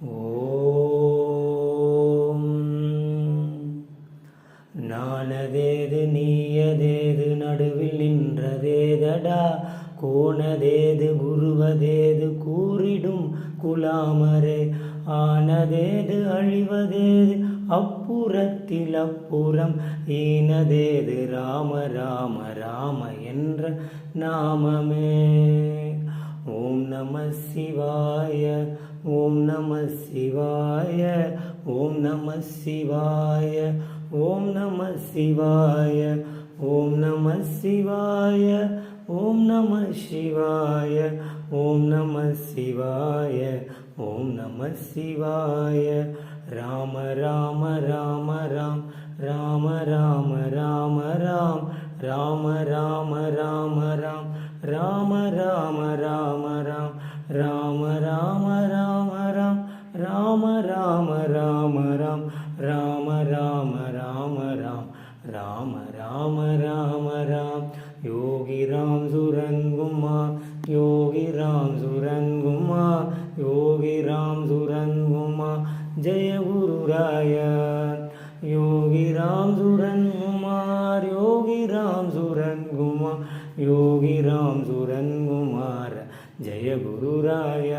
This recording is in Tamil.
ஓம் நானதேது நீயதேது நடுவில் நின்றதேதடா கோணதேது குருவதேது கூறிடும் குலாமரே ஆனதேது அழிவதேது அப்புறத்தில் அப்புறம் ஈனதேது ராம ராம ராம என்ற நாமமே. ஓம் நம சிவாய ஓம் நம சிவாய ஓம் நம சிவாய ஓம் நம சிவாய ஓம் நம சிவாய ஓம் நம சிவாய ஓம் நம சிவாய ஓம் நம சிவாய. ராம ராம ராம ராம் ராம ராம ராம ராம் ராம ராம ராம ராம் ராம ராம ராம ராம் ராம ராம ராம ராம் ராம ராம ராம ராம் ராம ராம ராம ராம் ராம ராம ராம ராம். யோகி ராம் சுரன்குமா யோகி ராம் சுரன்குமா யோகி ராம் சுரன்குமா ஜெய குருராய. யோகி ராம் சுரன்குமார் யோகி ராம் சுரன்குமார் யோகி ராம் சுரன்குமார் ஜெய குருராய.